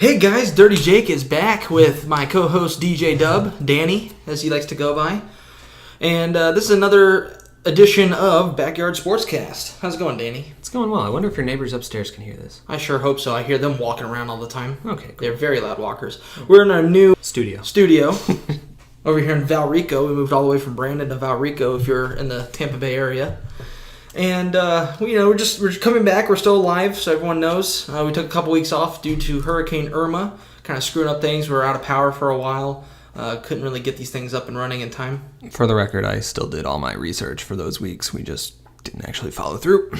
Hey guys, Dirty Jake is back with my co-host DJ Dub, Danny, as he likes to go by. And this is another edition of Backyard Sportscast. How's it going, Danny? It's going well. I wonder if your neighbors upstairs can hear this. I sure hope so. I hear them walking around all the time. Okay, cool. They're very loud walkers. We're in our new Studio. over here in Valrico. We moved all the way from Brandon to Valrico if you're in the Tampa Bay area. And, we're just coming back. We're still alive, so everyone knows. We took a couple weeks off due to Hurricane Irma, kind of screwing up things. We were out of power for a while. Couldn't really get these things up and running in time. For the record, I still did all my research for those weeks. We just didn't actually follow through.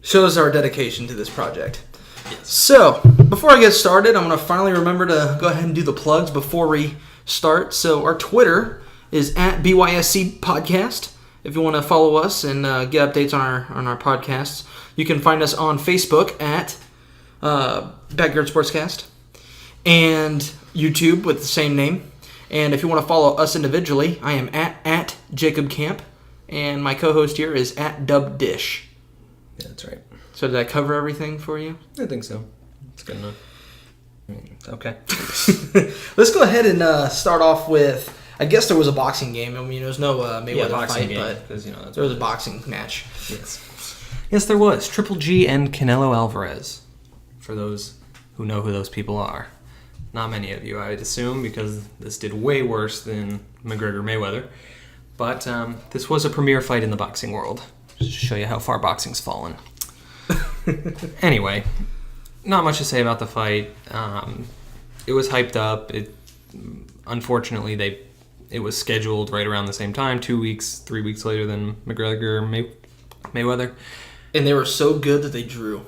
Shows our dedication to this project. Yes. So, before I get started, I'm going to finally remember to go ahead and do the plugs before we start. So, our Twitter is at BYSC Podcast. If you want to follow us and get updates on our podcasts, you can find us on Facebook at Backyard Sportscast and YouTube with the same name. And if you want to follow us individually, I am at Jacob Camp, and my co-host here is at Dub Dish. Yeah, that's right. So did I cover everything for you? I think so. It's good enough. Okay. Let's go ahead and start off with. I guess there was a boxing game. I mean, there was no Mayweather fight, game, but there was a boxing match. Yes, there was. Triple G and Canelo Alvarez. For those who know who those people are. Not many of you, I'd assume, because this did way worse than McGregor-Mayweather. But this was a premier fight in the boxing world. Just to show you how far boxing's fallen. Anyway, not much to say about the fight. It was hyped up. Unfortunately, it was scheduled right around the same time, 3 weeks later than McGregor-Mayweather. And they were so good that they drew.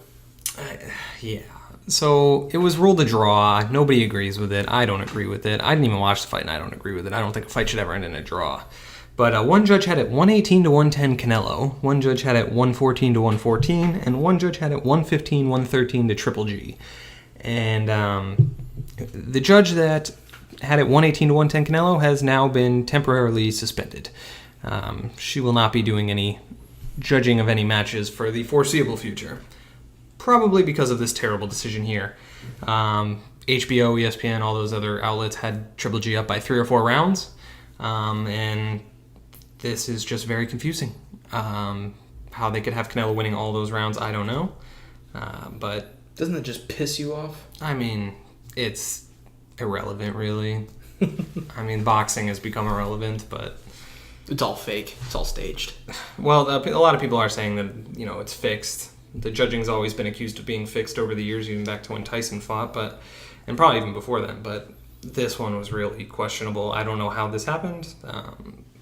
Yeah. So it was ruled a draw. Nobody agrees with it. I don't agree with it. I didn't even watch the fight, and I don't agree with it. I don't think a fight should ever end in a draw. But one judge had it 118 to 110 Canelo. One judge had it 114 to 114, and one judge had it 115, 113 to Triple G. And the judge that had it 118 to 110 Canelo has now been temporarily suspended. She will not be doing any judging of any matches for the foreseeable future. Probably because of this terrible decision here. HBO, ESPN, all those other outlets had Triple G up by 3 or 4 rounds. And this is just very confusing. How they could have Canelo winning all those rounds, I don't know. But doesn't it just piss you off? I mean, it's irrelevant, really. I mean, boxing has become irrelevant, but it's all fake. It's all staged. Well, a lot of people are saying that, it's fixed. The judging's always been accused of being fixed over the years, even back to when Tyson fought, and probably even before then. But this one was really questionable. I don't know how this happened.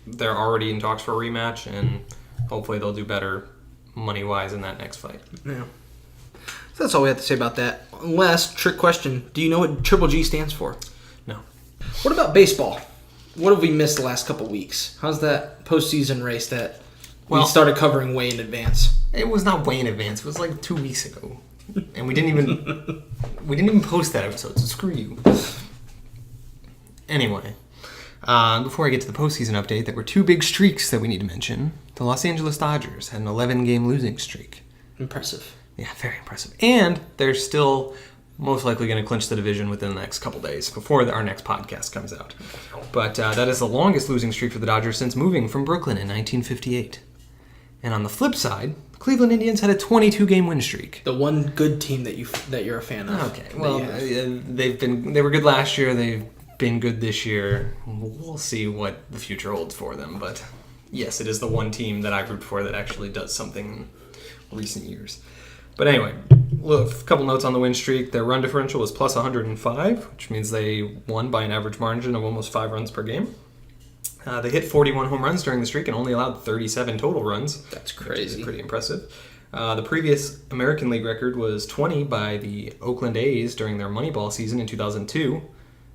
They're already in talks for a rematch, and hopefully they'll do better money-wise in that next fight. Yeah. So that's all we have to say about that. Last trick question. Do you know what Triple G stands for? No. What about baseball? What have we missed the last couple weeks? How's that postseason race that we started covering way in advance? It was not way in advance. It was like 2 weeks ago. And we didn't even post that episode, so screw you. Anyway, before I get to the postseason update, there were 2 big streaks that we need to mention. The Los Angeles Dodgers had an 11-game losing streak. Impressive. Yeah, very impressive. And they're still most likely going to clinch the division within the next couple days before our next podcast comes out. But that is the longest losing streak for the Dodgers since moving from Brooklyn in 1958. And on the flip side, the Cleveland Indians had a 22-game win streak. The one good team that you're a fan of. Okay, well, they were good last year. They've been good this year. We'll see what the future holds for them. But yes, it is the one team that I root for that actually does something in recent years. But anyway, a couple notes on the win streak. Their run differential was plus 105, which means they won by an average margin of almost 5 runs per game. They hit 41 home runs during the streak and only allowed 37 total runs. That's crazy. Which is pretty impressive. The previous American League record was 20 by the Oakland A's during their Moneyball season in 2002.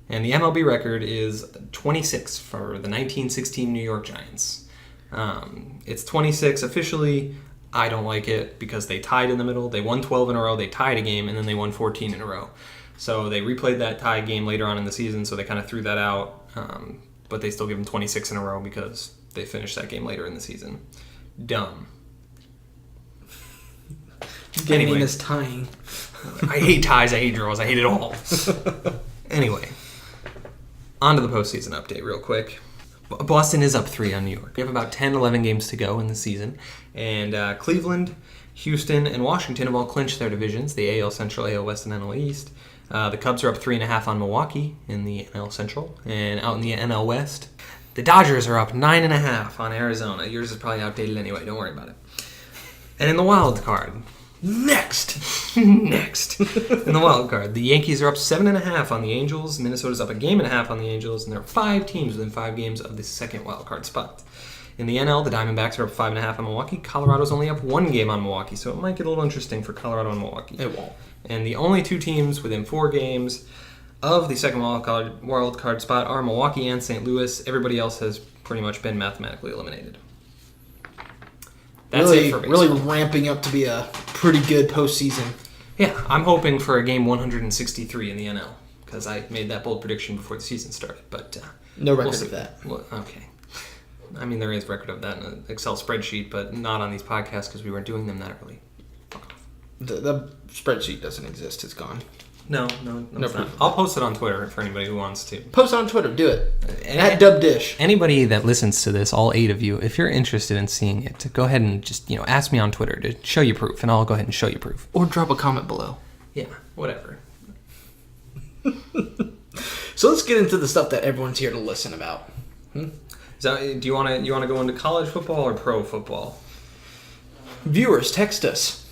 And the MLB record is 26 for the 1916 New York Giants. It's 26 officially. I don't like it because they tied in the middle. They won 12 in a row, they tied a game, and then they won 14 in a row. So they replayed that tie game later on in the season, so they kind of threw that out. But they still give them 26 in a row because they finished that game later in the season. Dumb. Gaming is tying. I hate ties, I hate draws, I hate it all. Anyway, on to the postseason update real quick. Boston is up 3 on New York. We have about 10, 11 games to go in the season. And Cleveland, Houston, and Washington have all clinched their divisions, the AL Central, AL West, and NL East. The Cubs are up 3.5 on Milwaukee in the NL Central. And out in the NL West, the Dodgers are up 9.5 on Arizona. Yours is probably outdated anyway, don't worry about it. And in the wild card, next, in the wild card, the Yankees are up 7.5 on the Angels. Minnesota's up 1.5 on the Angels, and there are 5 teams within 5 games of the second wild card spot. In the NL, the Diamondbacks are up 5.5 on Milwaukee. Colorado's only up 1 game on Milwaukee, so it might get a little interesting for Colorado and Milwaukee. It won't. And the only 2 teams within 4 games of the second wild card spot are Milwaukee and St. Louis. Everybody else has pretty much been mathematically eliminated. That's it for baseball. Really ramping up to be a pretty good postseason. Yeah, I'm hoping for a game 163 in the NL because I made that bold prediction before the season started. But no record of that. Well, okay. I mean, there is record of that in an Excel spreadsheet, but not on these podcasts because we weren't doing them that early. Fuck off. The spreadsheet doesn't exist. It's gone. No, it's not. I'll post it on Twitter for anybody who wants to. Post on Twitter. Do it. At DubDish. Anybody that listens to this, all 8 of you, if you're interested in seeing it, go ahead and just ask me on Twitter to show you proof, and I'll go ahead and show you proof. Or drop a comment below. Yeah, whatever. So let's get into the stuff that everyone's here to listen about. Do you want to go into college football or pro football? Viewers, text us.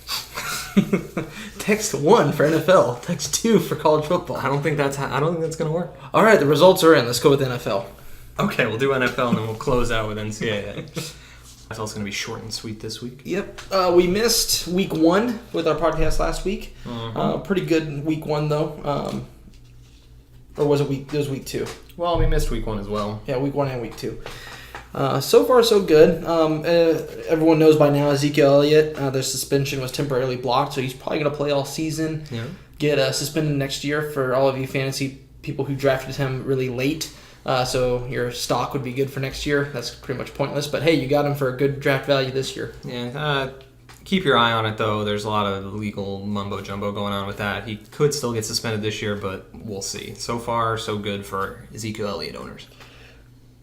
Text 1 for NFL. Text 2 for college football. I don't think that's going to work. All right, the results are in. Let's go with NFL. Okay, we'll do NFL and then we'll close out with NCAA. NFL's going to be short and sweet this week. Yep. We missed week 1 with our podcast last week. Pretty good week 1 though. Or was it week? It was week 2. Well, we missed week 1 as well. Yeah, week 1 and week 2. So far, so good. Everyone knows by now Ezekiel Elliott, their suspension was temporarily blocked, so he's probably going to play all season. Yeah. Get suspended next year for all of you fantasy people who drafted him really late. So your stock would be good for next year. That's pretty much pointless. But hey, you got him for a good draft value this year. Yeah. Keep your eye on it, though. There's a lot of legal mumbo-jumbo going on with that. He could still get suspended this year, but we'll see. So far, so good for Ezekiel Elliott owners.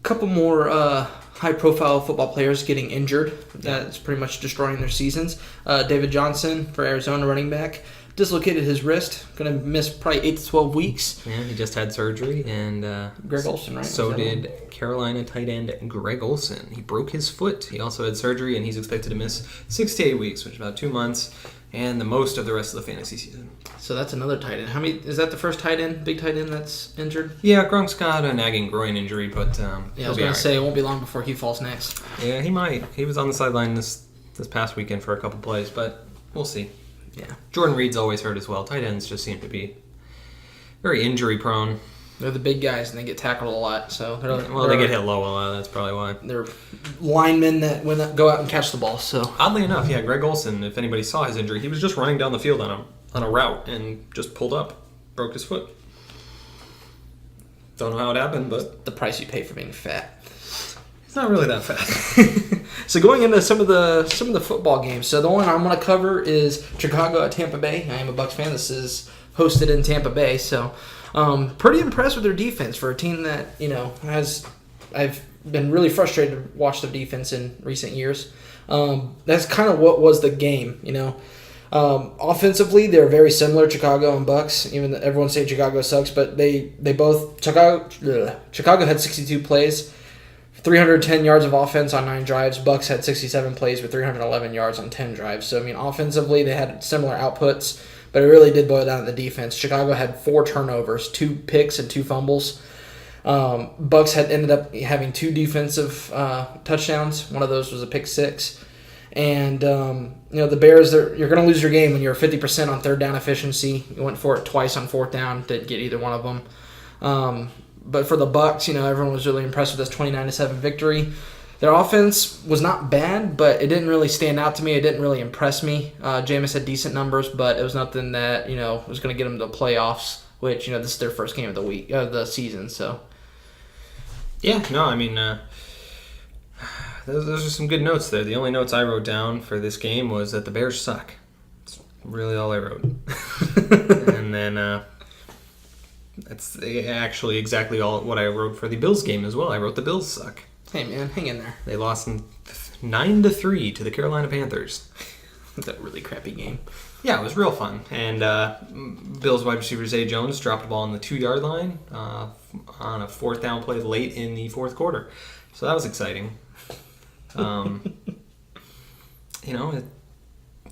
Couple more high-profile football players getting injured. That's pretty much destroying their seasons. David Johnson for Arizona running back dislocated his wrist. Going to miss probably 8 to 12 weeks. Yeah, he just had surgery. And Greg Olsen, right? So did Carolina tight end Greg Olsen. He broke his foot. He also had surgery, and he's expected to miss 6 to 8 weeks, which is about 2 months, and the most of the rest of the fantasy season. So that's another tight end. How many? Is that the first big tight end that's injured? Yeah, Gronk's got a nagging groin injury, but I was going to say it won't be long before he falls next. Yeah, he might. He was on the sideline this past weekend for a couple plays, but we'll see. Yeah. Jordan Reed's always hurt as well. Tight ends just seem to be very injury prone. They're the big guys and they get tackled a lot. So they get hit low a lot. That's probably why. They're linemen that go out and catch the ball. So oddly enough, yeah, Greg Olsen. If anybody saw his injury, he was just running down the field on a route and just pulled up, broke his foot. Don't know how it happened, but the price you pay for being fat. It's not really that fat. So going into some of the football games. So the one I'm going to cover is Chicago at Tampa Bay. I am a Bucs fan. This is hosted in Tampa Bay. So pretty impressed with their defense for a team that I've been really frustrated to watch their defense in recent years. That's kind of what was the game. Offensively, they're very similar, Chicago and Bucs. Even though everyone say Chicago sucks, but Chicago had 62 plays. 310 yards of offense on 9 drives. Bucs had 67 plays with 311 yards on 10 drives. So, offensively, they had similar outputs, but it really did boil down to the defense. Chicago had 4 turnovers, 2 picks, and 2 fumbles. Bucs had ended up having 2 defensive touchdowns. One of those was a pick 6. And, the Bears, you're going to lose your game when you're 50% on third down efficiency. You went for it twice on fourth down, didn't get either one of them. But for the Bucs, everyone was really impressed with this 29-7 victory. Their offense was not bad, but it didn't really stand out to me. It didn't really impress me. Jameis had decent numbers, but it was nothing that was going to get them to the playoffs. Which this is their first game of the season. So yeah, no, those are some good notes there. The only notes I wrote down for this game was that the Bears suck. It's really all I wrote. And then that's actually exactly all what I wrote for the Bills game as well. I wrote the Bills suck. Hey, man, hang in there. They lost 9-3 to the Carolina Panthers. That's a really crappy game. Yeah, it was real fun. And Bills wide receiver Zay Jones dropped the ball on the 2-yard line on a fourth down play late in the fourth quarter. So that was exciting. I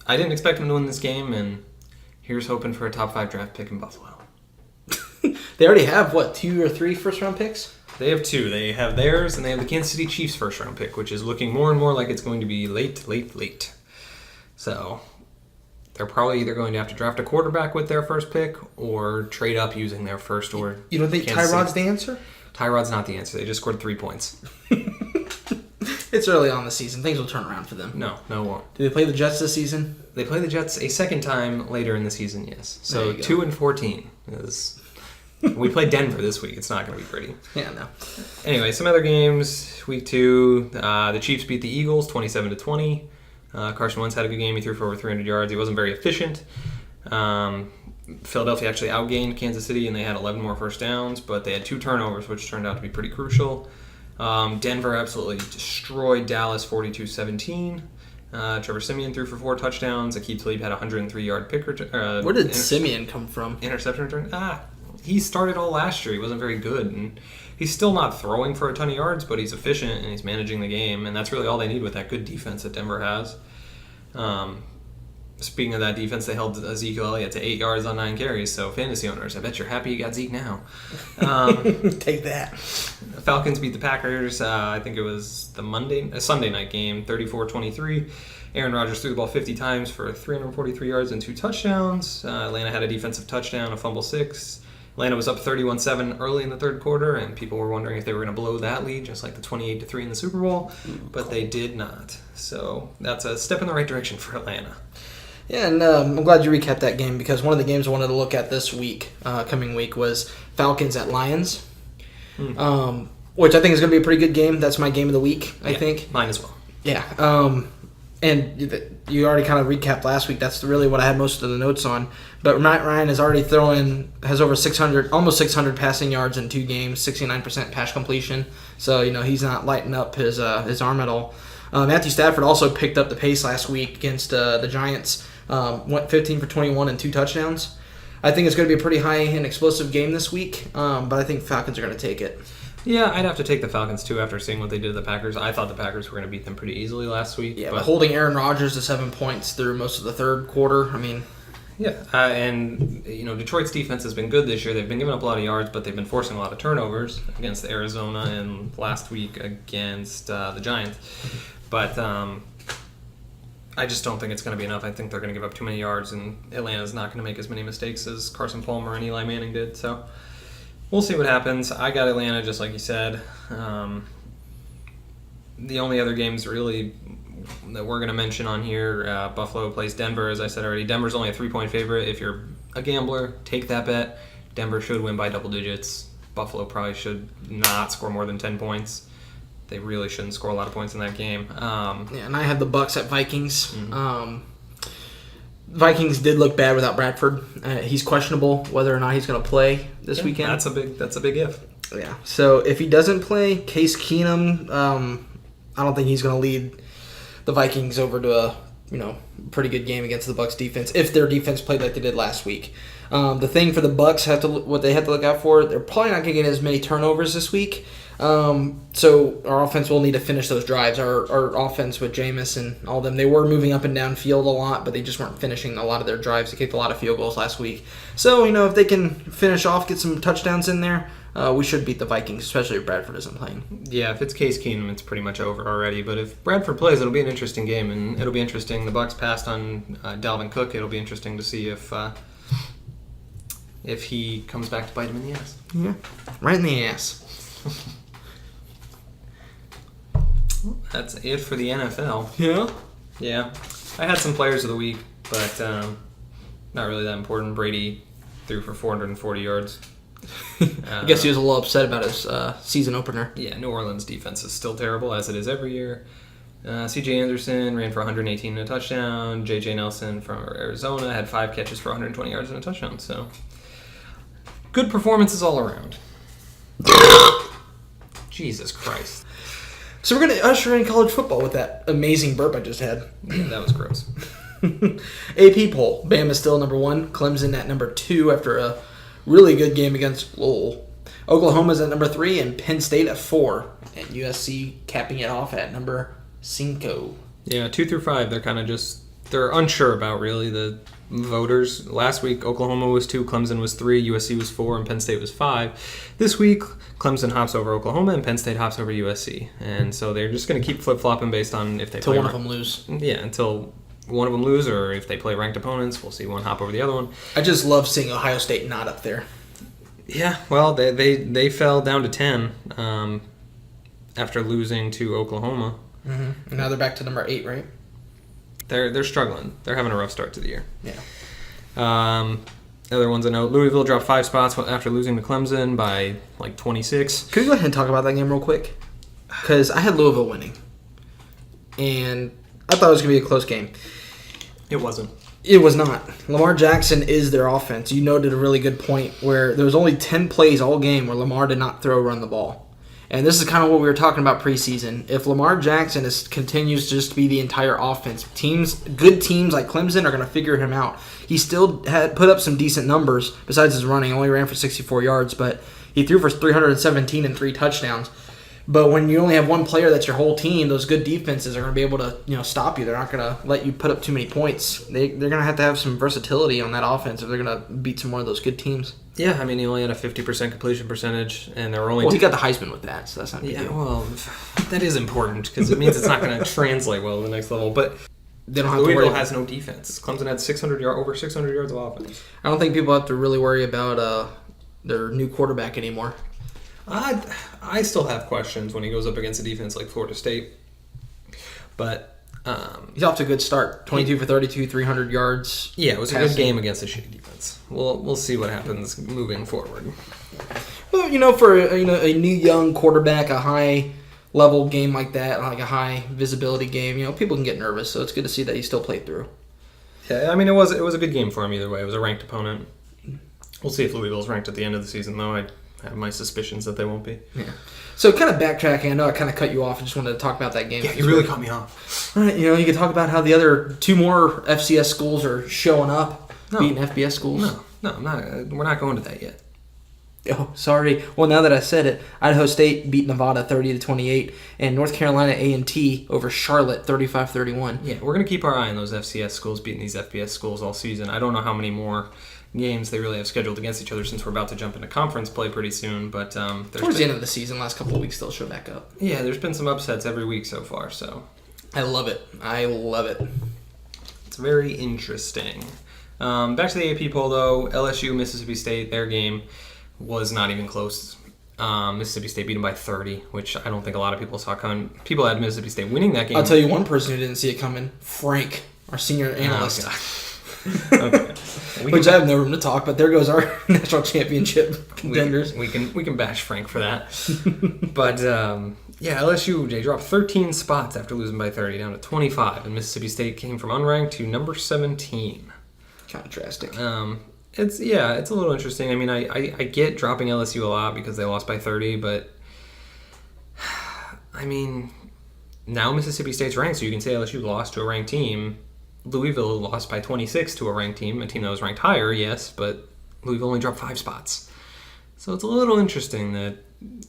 didn't expect him to win this game, and here's hoping for a top 5 draft pick in Buffalo. They already have, 2 or 3 first-round picks? They have 2. They have theirs, and they have the Kansas City Chiefs first-round pick, which is looking more and more like it's going to be late. So they're probably either going to have to draft a quarterback with their first pick or trade up using their first or... You don't think Tyrod's the answer? Tyrod's not the answer. They just scored 3 points. It's early on in the season. Things will turn around for them. No, it won't. Do they play the Jets this season? They play the Jets a second time later in the season, yes. So 2-14 is... We played Denver this week. It's not going to be pretty. Yeah, no. Anyway, some other games. Week 2, the Chiefs beat the Eagles 27-20. Carson Wentz had a good game. He threw for over 300 yards. He wasn't very efficient. Philadelphia actually outgained Kansas City, and they had 11 more first downs, but they had 2 turnovers, which turned out to be pretty crucial. Denver absolutely destroyed Dallas 42-17. Trevor Siemian threw for 4 touchdowns. Aqib Talib had a 103-yard pick return. Where did Siemian come from? Interception return? He started all last year. He wasn't very good, and he's still not throwing for a ton of yards, but he's efficient and he's managing the game, and that's really all they need with that good defense that Denver has. Speaking of that defense, they held Ezekiel Elliott to 8 yards on 9 carries, so fantasy owners, I bet you're happy you got Zeke now. Take that. The Falcons beat the Packers. I think it was a Sunday night game, 34-23. Aaron Rodgers threw the ball 50 times for 343 yards and 2 touchdowns. Atlanta had a defensive touchdown, a fumble 6. Atlanta was up 31-7 early in the third quarter, and people were wondering if they were going to blow that lead, just like the 28-3 in the Super Bowl, but they did not. So that's a step in the right direction for Atlanta. Yeah, and I'm glad you recapped that game, because one of the games I wanted to look at this week, coming week, was Falcons at Lions, which I think is going to be a pretty good game. That's my game of the week, I think. Mine as well. Yeah. And you already kind of recapped last week. That's really what I had most of the notes on. But Matt Ryan is already has over 600, almost 600 passing yards in 2 games, 69% pass completion. So, he's not lighting up his arm at all. Matthew Stafford also picked up the pace last week against the Giants. Went 15 for 21 and 2 touchdowns. I think it's going to be a pretty high and explosive game this week, but I think Falcons are going to take it. Yeah, I'd have to take the Falcons, too, after seeing what they did to the Packers. I thought the Packers were going to beat them pretty easily last week. Yeah, but holding Aaron Rodgers to 7 points through most of the third quarter, Yeah, and Detroit's defense has been good this year. They've been giving up a lot of yards, but they've been forcing a lot of turnovers against Arizona and last week against the Giants. But I just don't think it's going to be enough. I think they're going to give up too many yards, and Atlanta's not going to make as many mistakes as Carson Palmer and Eli Manning did, so... We'll see what happens. I got Atlanta, just like you said. The only other games really that we're going to mention on here, Buffalo plays Denver, as I said already. Denver's only a 3-point favorite. If you're a gambler, take that bet. Denver should win by double digits. Buffalo probably should not score more than 10 points. They really shouldn't score a lot of points in that game. And I had the Bucks at Vikings. Mm-hmm. Vikings did look bad without Bradford. He's questionable whether or not he's going to play this weekend. That's a big if. Yeah. So if he doesn't play, Case Keenum, I don't think he's going to lead the Vikings over to a pretty good game against the Bucks defense if their defense played like they did last week. The thing for the Bucks what they have to look out for, they're probably not going to get as many turnovers this week. So our offense will need to finish those drives. Our offense with Jameis and all them, they were moving up and down field a lot, but they just weren't finishing a lot of their drives. They kicked a lot of field goals last week. So, if they can finish off, get some touchdowns in there, we should beat the Vikings, especially if Bradford isn't playing. Yeah, if it's Case Keenum, it's pretty much over already. But if Bradford plays, it'll be an interesting game, and it'll be interesting. The Bucs passed on Dalvin Cook. It'll be interesting to see if he comes back to bite him in the ass. Yeah, right in the ass. That's it for the NFL. Yeah? Yeah. I had some players of the week, but not really that important. Brady threw for 440 yards. I guess he was a little upset about his season opener. Yeah, New Orleans defense is still terrible, as it is every year. C.J. Anderson ran for 118 and a touchdown. J.J. Nelson from Arizona had 5 catches for 120 yards and a touchdown. So, good performances all around. Jesus Christ. So we're going to usher in college football with that amazing burp I just had. Yeah, that was gross. AP poll. Bama's still number 1. Clemson at number 2 after a really good game against Lowell. Oklahoma's at number 3 and Penn State at 4. And USC capping it off at number 5. Yeah, 2 through 5, they're kind of they're unsure about really the voters. Last week, Oklahoma was 2, Clemson was 3, USC was 4, and Penn State was 5. This week, Clemson hops over Oklahoma and Penn State hops over USC. And so they're just going to keep flip-flopping based on if they play. Until one of them lose. Yeah, until one of them lose, or if they play ranked opponents, we'll see one hop over the other one. I just love seeing Ohio State not up there. Yeah, well, they fell down to 10 after losing to Oklahoma. Mm-hmm. And now they're back to number 8, right? They're struggling. They're having a rough start to the year. Yeah. Other ones I know, Louisville dropped 5 spots after losing to Clemson by like 26. Could we go ahead and talk about that game real quick? Because I had Louisville winning. And I thought it was going to be a close game. It wasn't. It was not. Lamar Jackson is their offense. You noted a really good point where there was only 10 plays all game where Lamar did not throw or run the ball. And this is kind of what we were talking about preseason. If Lamar Jackson continues just to be the entire offense, good teams like Clemson are going to figure him out. He still had put up some decent numbers besides his running. He only ran for 64 yards, but he threw for 317 and 3 touchdowns. But when you only have one player that's your whole team, those good defenses are going to be able to stop you. They're not going to let you put up too many points. They're going to have some versatility on that offense if they're going to beat some more of those good teams. Yeah, I mean, he only had a 50% completion percentage, and there were only... Well, he got the Heisman with that, so that's not a big deal. Well, that is important, because it means it's not going to translate well to the next level. But they don't have to worry. Louisville has no defense. Clemson had over 600 yards of offense. I don't think people have to really worry about their new quarterback anymore. I still have questions when he goes up against a defense like Florida State. But... he's off to a good start. 22 for 32, 300 yards. Yeah, it was a good game against a shitty defense. We'll see what happens moving forward. Well, for a new young quarterback, a high level game like that, like a high visibility game, people can get nervous. So it's good to see that he still played through. Yeah, I mean it was a good game for him either way. It was a ranked opponent. We'll see if Louisville's ranked at the end of the season, though. I have my suspicions that they won't be. Yeah. So kind of backtracking, I know I kind of cut you off. I just wanted to talk about that game. Yeah, you really cut me off. All right, you could talk about how the other 2 more FCS schools are showing up, beating FBS schools. No, I'm not. We're not going to that yet. Oh, sorry. Well, now that I said it, Idaho State beat Nevada 30-28, and North Carolina A&T over Charlotte 35-31. Yeah, we're gonna keep our eye on those FCS schools beating these FBS schools all season. I don't know how many more games they really have scheduled against each other since we're about to jump into conference play pretty soon. But towards the end of the season, last couple of weeks, they'll show back up. Yeah, there's been some upsets every week so far. So I love it. It's very interesting. Back to the AP poll though. LSU, Mississippi State, their game was not even close. Mississippi State beat them by 30, which I don't think a lot of people saw coming. People had Mississippi State winning that game. I'll tell you one person who didn't see it coming. Frank, our senior analyst. Okay. Which I have no room to talk, but there goes our national championship contenders. We can bash Frank for that. But LSU, they dropped 13 spots after losing by 30 down to 25, and Mississippi State came from unranked to number 17. Kind of drastic. It's a little interesting. I mean, I get dropping LSU a lot because they lost by 30, but I mean, now Mississippi State's ranked, so you can say LSU lost to a ranked team. Louisville lost by 26 to a ranked team, a team that was ranked higher, yes, but Louisville only dropped 5 spots. So it's a little interesting that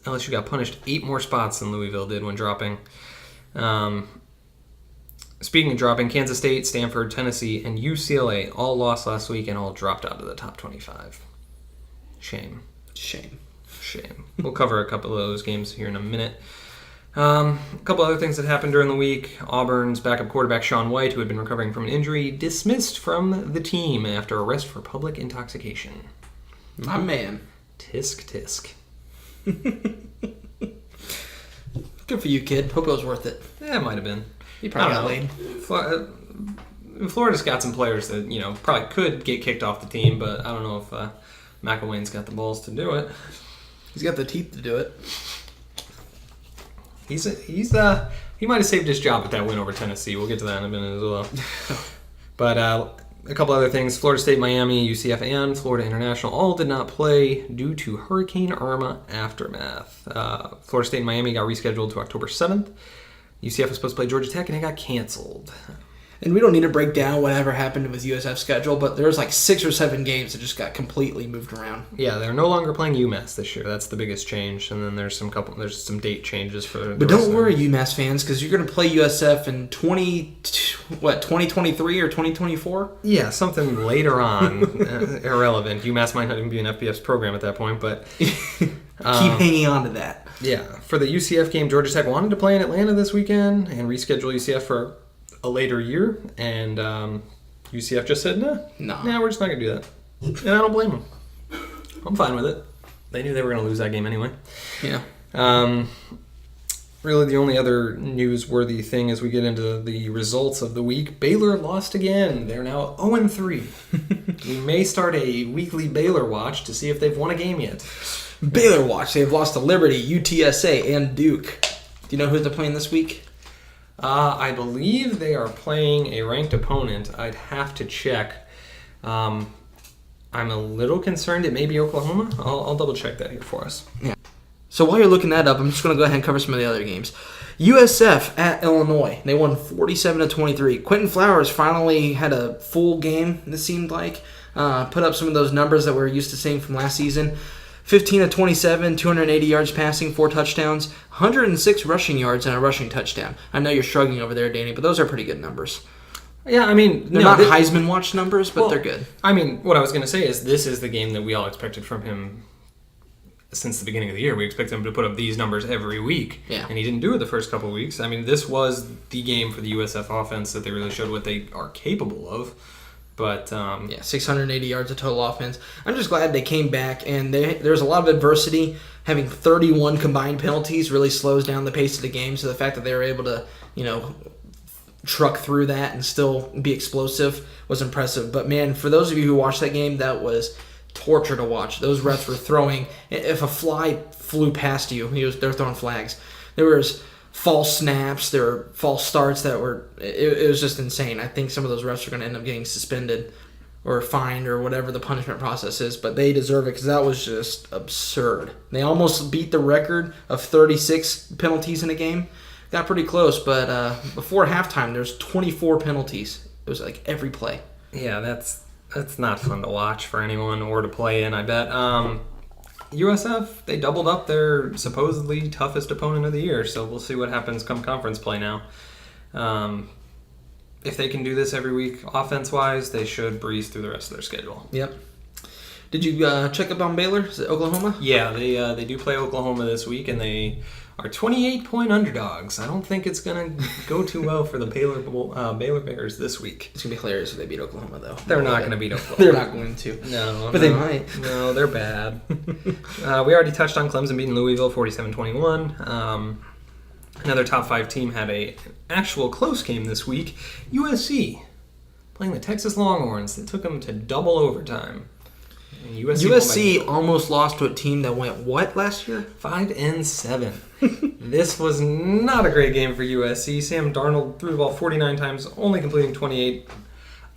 LSU got punished 8 more spots than Louisville did when dropping. Speaking of dropping, Kansas State, Stanford, Tennessee, and UCLA all lost last week and all dropped out of the top 25. Shame. We'll cover a couple of those games here in a minute. A couple other things that happened during the week. Auburn's backup quarterback Shaun White, who had been recovering from an injury, dismissed from the team after arrest for public intoxication. My man. Tisk. Good for you, kid. Hope it was worth it. Yeah, it might have been. You probably got laid. Florida's got some players that, probably could get kicked off the team, but I don't know if McElwain's got the balls to do it. He's got the teeth to do it. He's He might have saved his job with that win over Tennessee. We'll get to that in a minute as well. But a couple other things. Florida State, Miami, UCF, and Florida International all did not play due to Hurricane Irma aftermath. Florida State and Miami got rescheduled to October 7th. UCF was supposed to play Georgia Tech, and it got canceled. And we don't need to break down whatever happened with USF's schedule, but there was like 6 or 7 games that just got completely moved around. Yeah, they're no longer playing UMass this year. That's the biggest change. And then there's some date changes for. But don't worry, UMass fans, because you're going to play USF in 2023 or 2024. Yeah, something later on, irrelevant. UMass might not even be an FBS program at that point, but keep hanging on to that. Yeah, for the UCF game, Georgia Tech wanted to play in Atlanta this weekend and reschedule UCF for a later year, and UCF just said, no, we're just not going to do that. And I don't blame them. I'm fine with it. They knew they were going to lose that game anyway. Yeah. Really, the only other newsworthy thing as we get into the results of the week, Baylor lost again. They're now 0-3. We may start a weekly Baylor watch to see if they've won a game yet. Baylor watch. They've lost to Liberty, UTSA, and Duke. Do you know who they're playing this week? I believe they are playing a ranked opponent. I'd have to check. I'm a little concerned it may be Oklahoma. I'll double check that here for us. Yeah. So while you're looking that up, I'm just going to go ahead and cover some of the other games. USF at Illinois. They won 47-23. Quentin Flowers finally had a full game, it seemed like. Put up some of those numbers that we're used to seeing from last season. 15-27, 280 yards passing, 4 touchdowns, 106 rushing yards, and a rushing touchdown. I know you're shrugging over there, Danny, but those are pretty good numbers. Yeah, I mean... They're not Heisman Watch numbers, but they're good. I mean, what I was going to say is this is the game that we all expected from him since the beginning of the year. We expected him to put up these numbers every week, yeah. And he didn't do it the first couple of weeks. I mean, this was the game for the USF offense that they really showed what they are capable of. But 680 yards of total offense. I'm just glad they came back, and there's a lot of adversity. Having 31 combined penalties really slows down the pace of the game. So the fact that they were able to, truck through that and still be explosive was impressive. But man, for those of you who watched that game, that was torture to watch. Those refs were throwing. If a fly flew past you, they're throwing flags. There was false snaps, there were false starts that were, it was just insane. I think some of those refs are going to end up getting suspended or fined or whatever the punishment process is, but they deserve it because that was just absurd. They almost beat the record of 36 penalties in a game. Got pretty close, but before halftime, there's 24 penalties. It was like every play. Yeah, that's not fun to watch for anyone or to play in, I bet. USF, they doubled up their supposedly toughest opponent of the year, so we'll see what happens come conference play now. If they can do this every week offense-wise, they should breeze through the rest of their schedule. Yep. Did you check up on Baylor? Is it Oklahoma? Yeah, they do play Oklahoma this week, and they are 28-point underdogs. I don't think it's going to go too well for the Baylor Bears this week. It's going to be hilarious if they beat Oklahoma, though. They're not going to beat Oklahoma. They're not going to. No. But they might. No, they're bad. We already touched on Clemson beating Louisville 47-21. Another top 5 team had an actual close game this week. USC playing the Texas Longhorns. That took them to double overtime. And USC almost lost to a team that went what last year? 5-7. This was not a great game for USC. Sam Darnold threw the ball 49 times, only completing 28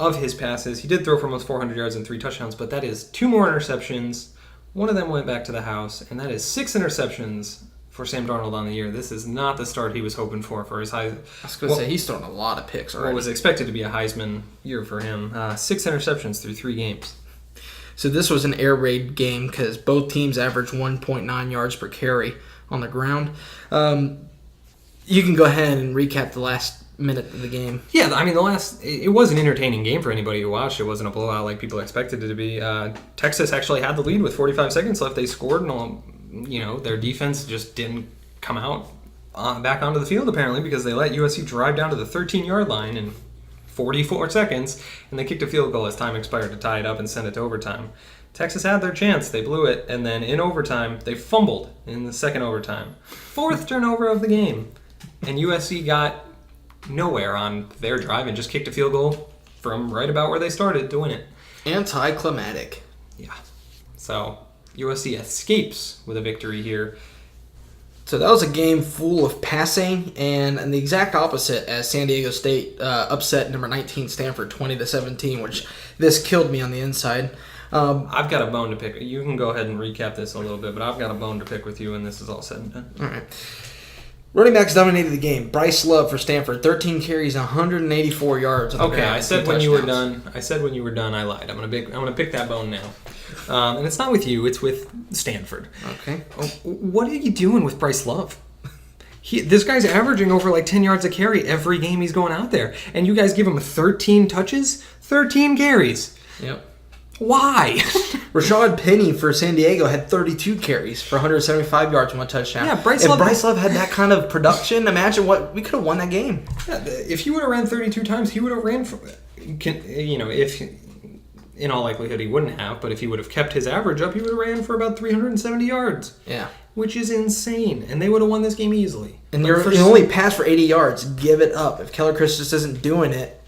of his passes. He did throw for almost 400 yards and 3 touchdowns, but that is 2 more interceptions. One of them went back to the house, and that is 6 interceptions for Sam Darnold on the year. This is not the start he was hoping for his high. I was going to say, he's throwing a lot of picks already. What was expected to be a Heisman year for him. 6 interceptions through 3 games. So this was an air raid game because both teams averaged 1.9 yards per carry on the ground. You can go ahead and recap the last minute of the game. Yeah, I mean, it was an entertaining game for anybody who watched. It wasn't a blowout like people expected it to be. Texas actually had the lead with 45 seconds left. They scored, and their defense just didn't come out back onto the field apparently because they let USC drive down to the 13-yard line in 44 seconds, and they kicked a field goal as time expired to tie it up and send it to overtime. Texas had their chance. They blew it, and then in overtime, they fumbled in the second overtime. 4th turnover of the game, and USC got nowhere on their drive and just kicked a field goal from right about where they started to win it. Anticlimactic. Yeah. So USC escapes with a victory here. So that was a game full of passing, and the exact opposite as San Diego State upset number 19 Stanford 20-17, which this killed me on the inside. I've got a bone to pick. You can go ahead and recap this a little bit, but I've got a bone to pick with you when this is all said and done. All right. Running backs dominated the game. Bryce Love for Stanford, 13 carries, 184 yards. Okay, I said when you were done. I said when you were done. I lied. I'm gonna pick that bone now. And it's not with you. It's with Stanford. Okay. What are you doing with Bryce Love? This guy's averaging over like 10 yards a carry every game he's going out there, and you guys give him 13 touches, 13 carries. Yep. Why? Rashad Penny for San Diego had 32 carries for 175 yards and 1 touchdown. Yeah, Bryce Love had that kind of production, imagine what we could have won that game. Yeah, if he would have ran 32 times, he would have ran for, if in all likelihood he wouldn't have, but if he would have kept his average up, he would have ran for about 370 yards. Yeah. Which is insane, and they would have won this game easily. And you only pass for 80 yards. Give it up. If Keller Chris just isn't doing it,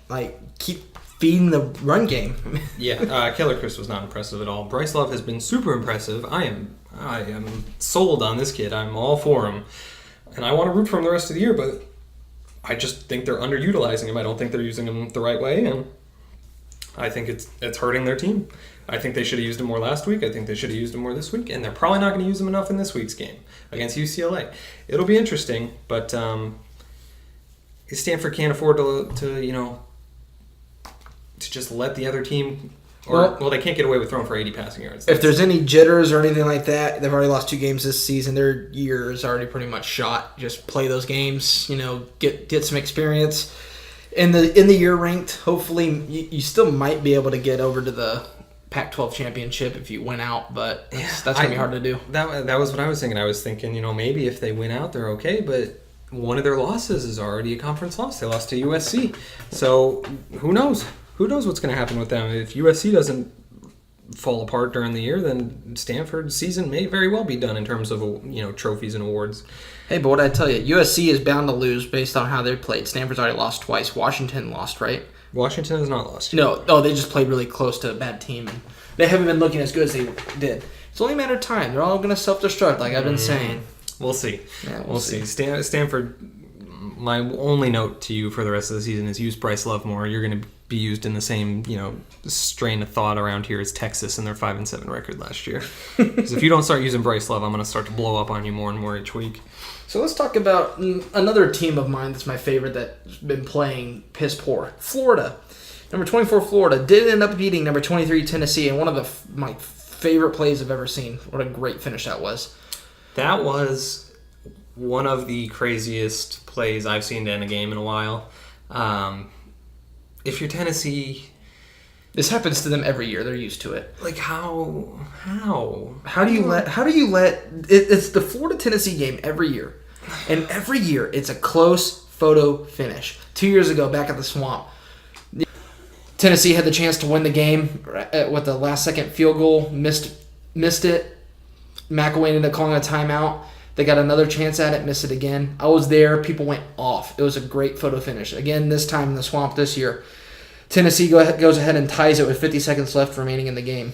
keep feeding the run game. Yeah, Keller Chris was not impressive at all. Bryce Love has been super impressive. I am sold on this kid. I'm all for him. And I want to root for him the rest of the year, but I just think they're underutilizing him. I don't think they're using him the right way, and I think it's hurting their team. I think they should have used him more last week. I think they should have used him more this week, and they're probably not going to use him enough in this week's game against UCLA. It'll be interesting, but Stanford can't afford to just let the other team, they can't get away with throwing for 80 passing yards. If there's any jitters or anything like that, they've already lost 2 games this season. Their year is already pretty much shot. Just play those games, get some experience. In the year ranked, hopefully you still might be able to get over to the Pac-12 championship if you win out, but that's going to be hard to do. That was what I was thinking. I was thinking, maybe if they win out, they're okay, but one of their losses is already a conference loss. They lost to USC. So who knows? Who knows what's going to happen with them? If USC doesn't fall apart during the year, then Stanford's season may very well be done in terms of trophies and awards. Hey, but what I tell you, USC is bound to lose based on how they played. Stanford's already lost twice. Washington lost, right? Washington has not lost. No, they just played really close to a bad team, and they haven't been looking as good as they did. It's only a matter of time. They're all going to self-destruct, like I've been saying. We'll see. Yeah, we'll see. Stanford, my only note to you for the rest of the season is use Bryce Love more. You're going to be used in the same, strain of thought around here as Texas and their 5-7 record last year. Because if you don't start using Bryce Love, I'm going to start to blow up on you more and more each week. So let's talk about another team of mine that's my favorite that's been playing piss poor. Florida. Number 24, Florida, did end up beating number 23, Tennessee, and one of my favorite plays I've ever seen. What a great finish that was. That was one of the craziest plays I've seen to end a game in a while. If you're Tennessee... This happens to them every year. They're used to it. Like, how? How do you let... It's the Florida-Tennessee game every year. And every year, it's a close photo finish. 2 years ago, back at the Swamp, Tennessee had the chance to win the game with the last-second field goal. Missed it. McElwain ended up calling a timeout. They got another chance at it, missed it again. I was there. People went off. It was a great photo finish. Again, this time in the Swamp this year. Tennessee goes ahead and ties it with 50 seconds left remaining in the game.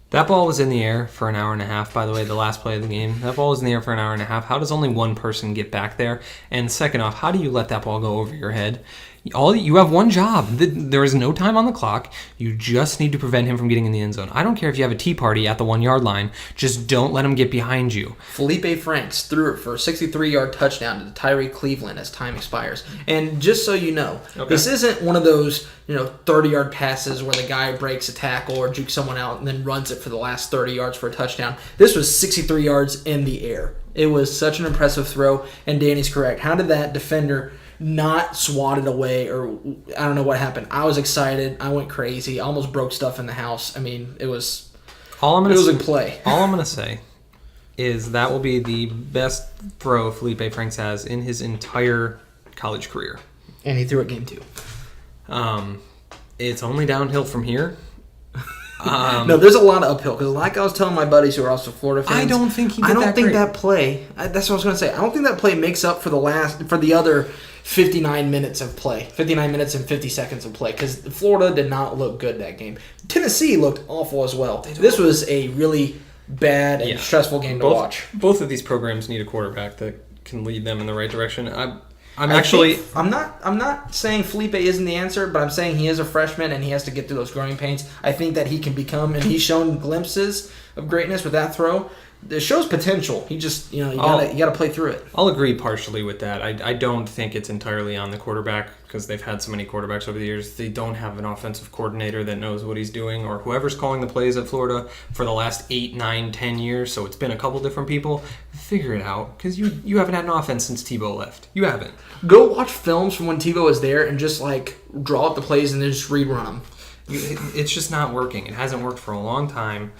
That ball was in the air for an hour and a half, by the way, the last play of the game. That ball was in the air for an hour and a half. How does only one person get back there? And second off, how do you let that ball go over your head? You have one job. There is no time on the clock. You just need to prevent him from getting in the end zone. I don't care if you have a tea party at the 1-yard line. Just don't let him get behind you. Felipe Franks threw it for a 63-yard touchdown to Tyree Cleveland as time expires. And just so you know, This isn't one of those 30-yard passes where the guy breaks a tackle or jukes someone out and then runs it for the last 30 yards for a touchdown. This was 63 yards in the air. It was such an impressive throw, and Danny's correct. How did that defender not swat it away, or I don't know what happened? I was excited. I went crazy. I almost broke stuff in the house. I mean, it was a play. All I'm going to say is that will be the best throw Felipe Franks has in his entire college career. And he threw it game 2. It's only downhill from here. No, there's a lot of uphill because, like I was telling my buddies who are also Florida fans, I don't think that play. That's what I was going to say. I don't think that play makes up for the other 59 minutes of play, 59 minutes and 50 seconds of play, because Florida did not look good that game. Tennessee looked awful as well. This was a really bad and stressful game to watch. Both of these programs need a quarterback that can lead them in the right direction. I'm not saying Felipe isn't the answer, but I'm saying he is a freshman and he has to get through those growing pains. I think that he can become, and he's shown glimpses of greatness with that throw. It shows potential. He just, you gotta play through it. I'll agree partially with that. I don't think it's entirely on the quarterback because they've had so many quarterbacks over the years. They don't have an offensive coordinator that knows what he's doing, or whoever's calling the plays at Florida for the last 8, 9, 10 years. So it's been a couple different people. Figure it out, because you haven't had an offense since Tebow left. You haven't. Go watch films from when Tebow was there and just draw up the plays and then just rerun them. It's just not working. It hasn't worked for a long time.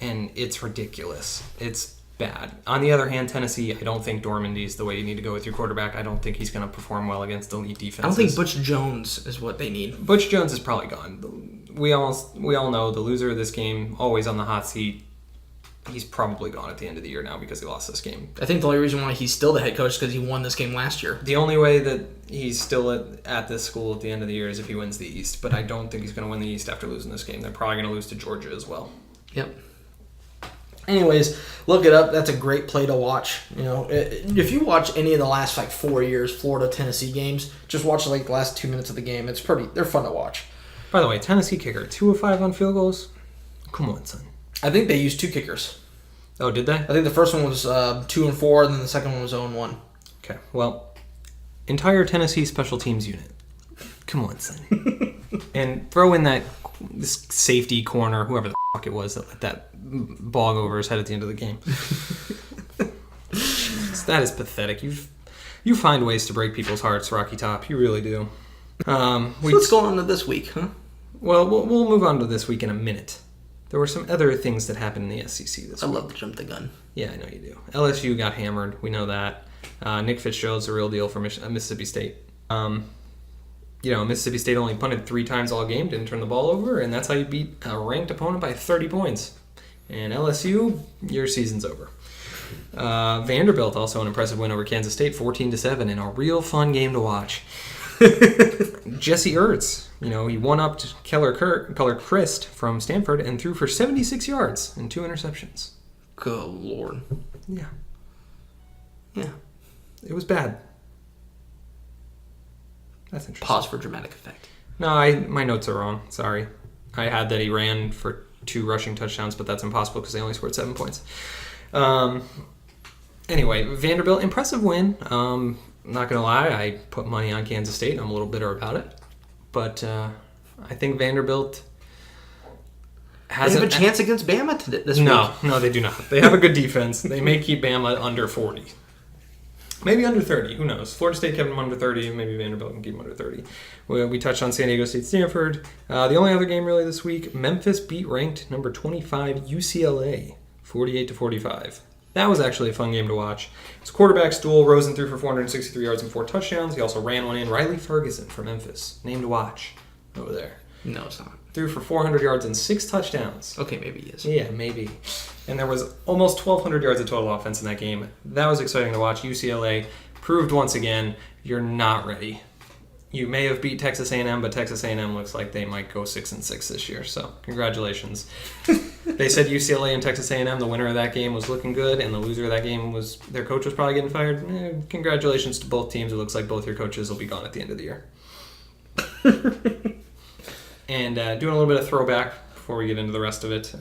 And it's ridiculous. It's bad. On the other hand, Tennessee, I don't think Dormandy's the way you need to go with your quarterback. I don't think he's going to perform well against elite defenses. I don't think Butch Jones is what they need. Butch Jones is probably gone. We all know the loser of this game, always on the hot seat. He's probably gone at the end of the year now because he lost this game. I think the only reason why he's still the head coach is because he won this game last year. The only way that he's still at this school at the end of the year is if he wins the East. But I don't think he's going to win the East after losing this game. They're probably going to lose to Georgia as well. Yep. Anyways, look it up. That's a great play to watch. If you watch any of the last 4 years Florida-Tennessee games, just watch the last 2 minutes of the game. They're fun to watch. By the way, Tennessee kicker, 2 of 5 on field goals. Come on, son. I think they used 2 kickers. Oh, did they? I think the first one was 2 and 4, and then the second one was 0 and 1. Okay, well, entire Tennessee special teams unit. Come on, son. And throw in this safety corner, whoever the fuck it was that let that ball go over his head at the end of the game. That is pathetic. You find ways to break people's hearts, Rocky Top. You really do. Let's go on to this week, huh? Well, we'll move on to this week in a minute. There were some other things that happened in the SEC this week. I love to jump the gun. Yeah, I know you do. LSU got hammered. We know that. Nick Fitzgerald's the real deal for Mississippi State. Mississippi State only punted 3 times all game, didn't turn the ball over, and that's how you beat a ranked opponent by 30 points. And LSU, your season's over. Vanderbilt, also an impressive win over Kansas State, 14-7, and a real fun game to watch. Jesse Ertz, he one-upped Keller Christ from Stanford and threw for 76 yards and 2 interceptions. Good Lord. Yeah. Yeah. It was bad. That's interesting. Pause for dramatic effect. No, my notes are wrong. Sorry. I had that he ran for 2 rushing touchdowns, but that's impossible because they only scored 7 points. Anyway, Vanderbilt, impressive win. Not going to lie, I put money on Kansas State, and I'm a little bitter about it. But I think Vanderbilt has a chance against Bama this week. No, they do not. They have a good defense. They may keep Bama under 40. Maybe under 30. Who knows? Florida State kept them under 30. Maybe Vanderbilt can keep them under 30. We touched on San Diego State, Stanford. The only other game really this week, Memphis beat ranked number 25 UCLA, 48-45. That was actually a fun game to watch. It's quarterback's duel. Rosen threw for 463 yards and 4 touchdowns. He also ran one in. Riley Ferguson from Memphis. Name to watch over there. No, it's not. Threw for 400 yards and 6 touchdowns. Okay, maybe he is. Yeah, maybe. And there was almost 1,200 yards of total offense in that game. That was exciting to watch. UCLA proved once again you're not ready. You may have beat Texas A&M, but Texas A&M looks like they might go 6-6 this year. So congratulations. They said UCLA and Texas A&M, the winner of that game was looking good, and the loser of that game was their coach was probably getting fired. Congratulations to both teams. It looks like both your coaches will be gone at the end of the year. And doing a little bit of throwback before we get into the rest of it,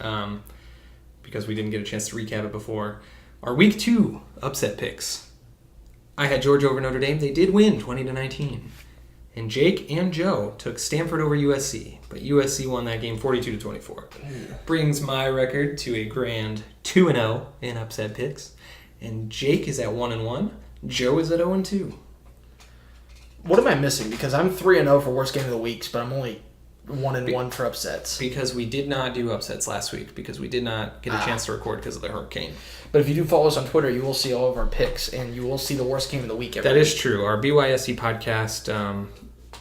because we didn't get a chance to recap it before. Our Week 2 upset picks. I had Georgia over Notre Dame. They did win 20-19. And Jake and Joe took Stanford over USC, but USC won that game 42-24. Brings my record to a grand 2-0 in upset picks. And Jake is at 1-1. Joe is at 0-2. What am I missing? Because I'm 3-0 for worst game of the weeks, but I'm only 1-1 for upsets. Because we did not do upsets last week, because we did not get a chance to record because of the hurricane. But if you do follow us on Twitter, you will see all of our picks, and you will see the worst game of the week every week. That is true. Our BYSC podcast,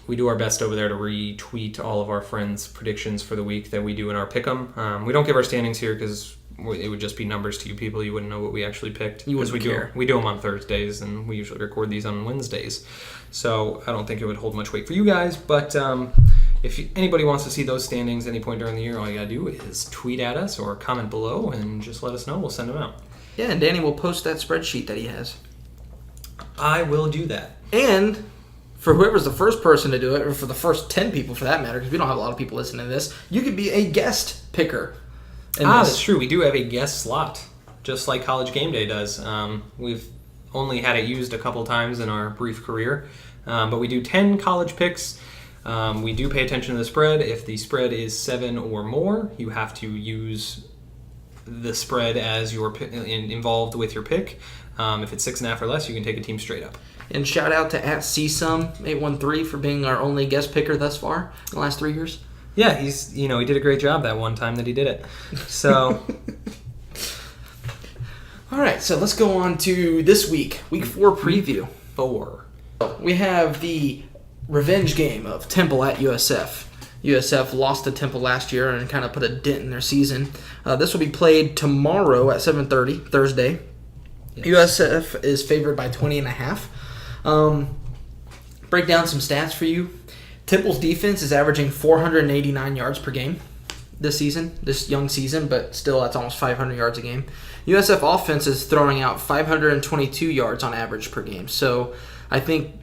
we do our best over there to retweet all of our friends' predictions for the week that we do in our pick'em. We don't give our standings here because it would just be numbers to you people. You wouldn't know what we actually picked. You wouldn't care. We do them on Thursdays, and we usually record these on Wednesdays. So I don't think it would hold much weight for you guys, but if anybody wants to see those standings any point during the year, all you gotta do is tweet at us or comment below and just let us know. We'll send them out. Yeah, and Danny will post that spreadsheet that he has. I will do that. And for whoever's the first person to do it, or for the first 10 people for that matter, because we don't have a lot of people listening to this, you could be a guest picker. That's true. We do have a guest slot, just like College Game Day does. We've only had it used a couple times in our brief career, but we do 10 college picks. We do pay attention to the spread. If the spread is 7 or more, you have to use the spread as your involved with your pick. If it's 6.5 or less, you can take a team straight up. And shout out to @CSUM813 for being our only guest picker thus far in the last 3 years. Yeah, he did a great job that one time that he did it. So, all right, so let's go on to this week 4 preview. 4. We have the revenge game of Temple at USF. USF lost to Temple last year and kind of put a dent in their season. This will be played tomorrow at 7:30, Thursday. Yes. USF is favored by 20.5. Break down some stats for you. Temple's defense is averaging 489 yards per game this young season, but still that's almost 500 yards a game. USF offense is throwing out 522 yards on average per game. So I think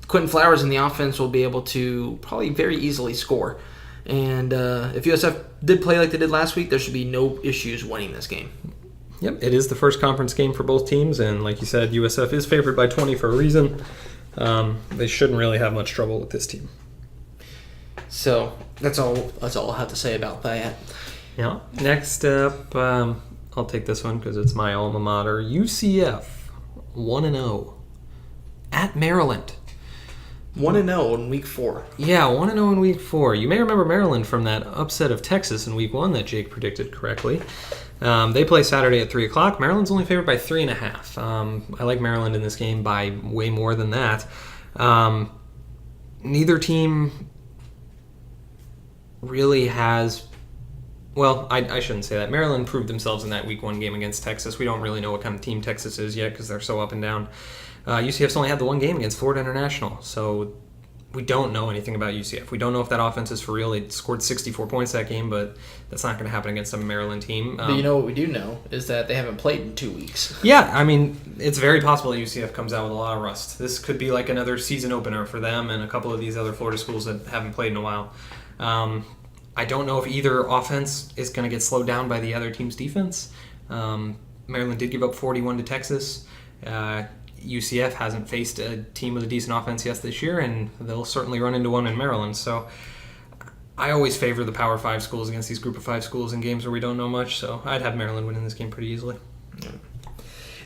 Quentin Flowers in the offense will be able to probably very easily score. And if USF did play like they did last week, there should be no issues winning this game. Yep, it is the first conference game for both teams, and like you said, USF is favored by 20 for a reason. They shouldn't really have much trouble with this team. So that's all I'll have to say about that. Yeah. Next up, I'll take this one because it's my alma mater. UCF 1-0 at Maryland. 1-0 in week 4. Yeah, 1-0 in week 4. You may remember Maryland from that upset of Texas in week 1 that Jake predicted correctly. They play Saturday at 3 o'clock. Maryland's only favored by 3.5. I like Maryland in this game by way more than that. Neither team really has... Well, I shouldn't say that. Maryland proved themselves in that week 1 game against Texas. We don't really know what kind of team Texas is yet because they're so up and down. UCF's only had the 1 game against Florida International, so we don't know anything about UCF. We don't know if that offense is for real. They scored 64 points that game, but that's not going to happen against a Maryland team. But you know what we do know is that they haven't played in 2 weeks. Yeah, I mean, it's very possible that UCF comes out with a lot of rust. This could be like another season opener for them and a couple of these other Florida schools that haven't played in a while. I don't know if either offense is going to get slowed down by the other team's defense. Maryland did give up 41 to Texas. UCF hasn't faced a team with a decent offense yet this year, and they'll certainly run into one in Maryland. So I always favor the Power 5 schools against these Group of 5 schools in games where we don't know much, so I'd have Maryland winning this game pretty easily. Yeah.